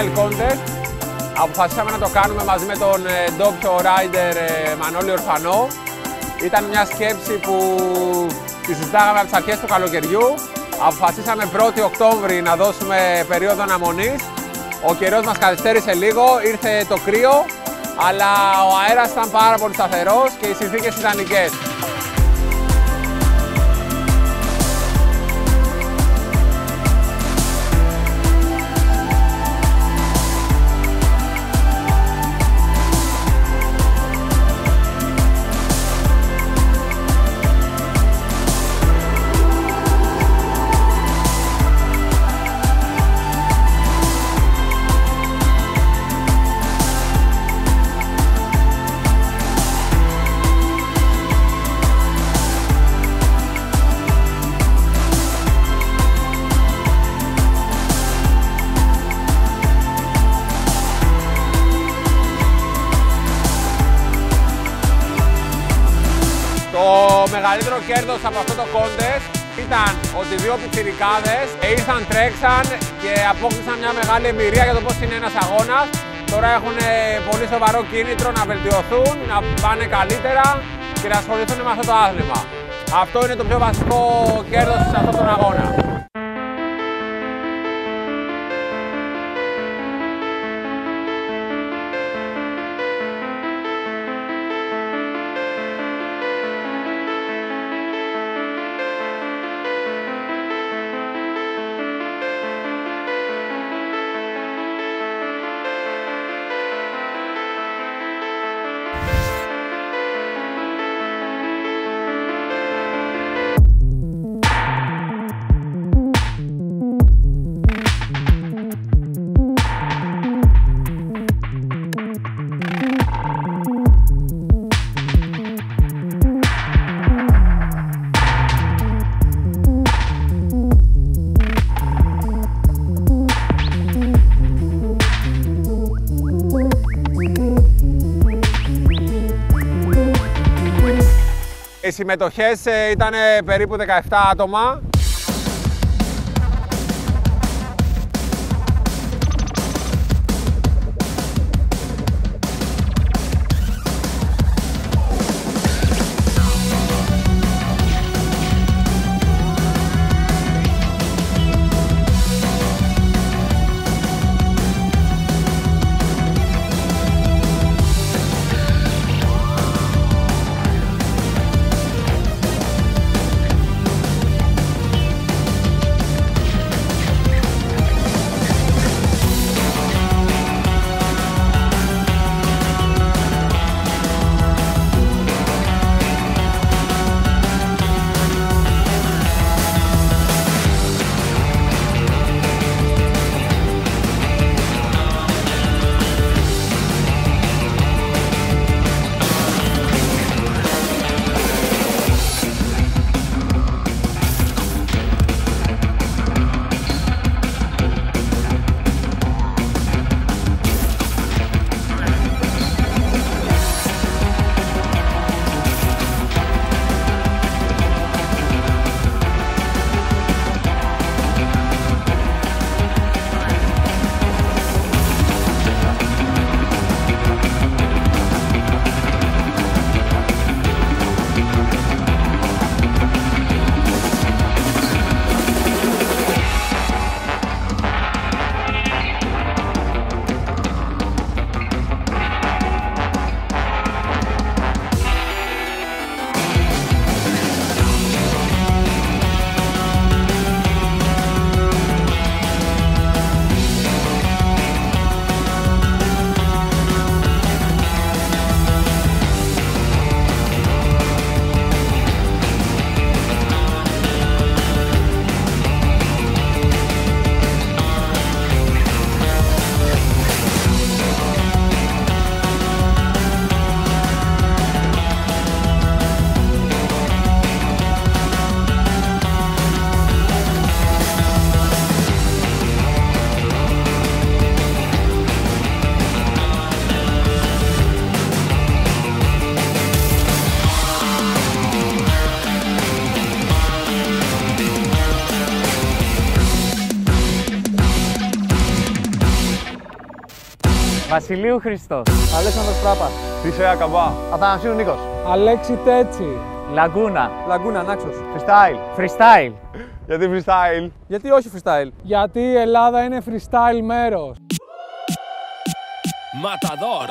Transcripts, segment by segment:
freestyle contest. Αποφασίσαμε να το κάνουμε μαζί με τον ντόπιο rider Μανώλη Ορφανό. Ήταν μια σκέψη που τη συζητάγαμε από τις αρχές του καλοκαιριού. Αποφασίσαμε 1η Οκτώβρη να δώσουμε περίοδο αναμονής. Ο καιρός μας καθυστέρησε λίγο, ήρθε το κρύο, αλλά ο αέρας ήταν πάρα πολύ σταθερός και οι συνθήκες ιδανικές. Το μεγαλύτερο κέρδος από αυτό το contest ήταν ότι δύο πιτσιρικάδες ήρθαν, τρέξαν και απόκτησαν μια μεγάλη εμπειρία για το πώς είναι ένας αγώνας. Τώρα έχουν πολύ σοβαρό κίνητρο να βελτιωθούν, να πάνε καλύτερα και να ασχοληθούν με αυτό το άθλημα. Αυτό είναι το πιο βασικό κέρδος σε αυτόν τον αγώνα. Οι συμμετοχές ήταν περίπου 17 άτομα. Βασιλείου Χριστός. Αλέξανδρος Πράπας. Τίσεα Καμπά. Αθανασίου Νίκος. Αλέξη Τέτση. Λαγκούνα. Λαγκούνα Νάξος. Freestyle. Freestyle. Γιατί freestyle? Γιατί όχι freestyle? Γιατί η Ελλάδα είναι freestyle μέρος. Matador.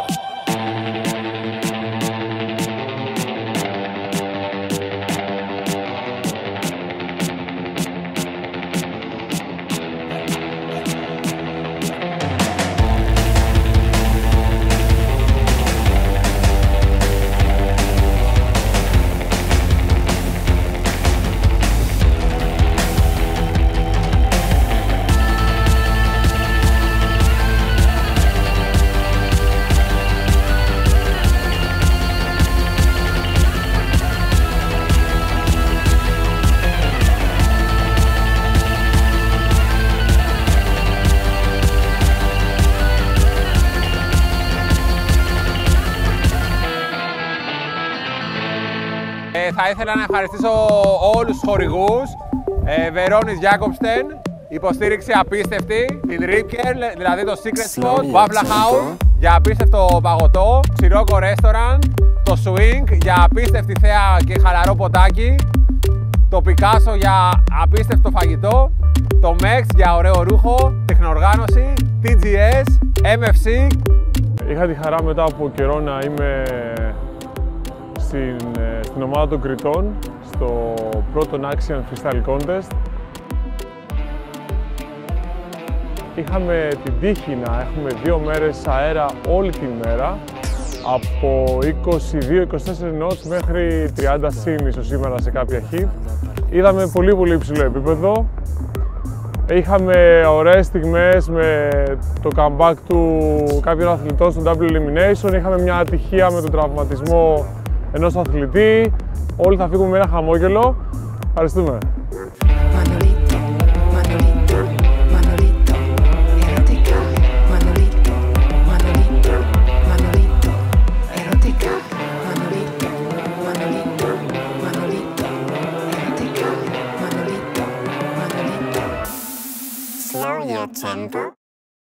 Θα ήθελα να ευχαριστήσω όλους τους χορηγούς, Βερόνης Γιάκοψτεν, υποστήριξη απίστευτη, την Ripker, δηλαδή το Secret Spot, Waffle House για απίστευτο παγωτό, Sirocco Restaurant, το Swing για απίστευτη θέα και χαλαρό ποτάκι, το Picasso για απίστευτο φαγητό, το MEX για ωραίο ρούχο, τεχνοοργάνωση, TGS, MFC. Είχα τη χαρά μετά από καιρό να είμαι στην ομάδα των κριτών στο πρώτο Axian Freestyle Contest. Είχαμε την τύχη να έχουμε 2 μέρες αέρα όλη τη μέρα, από 22-24 knots μέχρι 30 συν ίσως σήμερα σε κάποια hit. Είδαμε πολύ υψηλό επίπεδο. Είχαμε ωραίες στιγμές με το comeback του κάποιων αθλητών στο Double Elimination. Είχαμε μια ατυχία με τον τραυματισμό ενός αθλητή. Όλοι θα φύγουμε με ένα χαμόγελο. Ευχαριστούμε. Slow your tempo.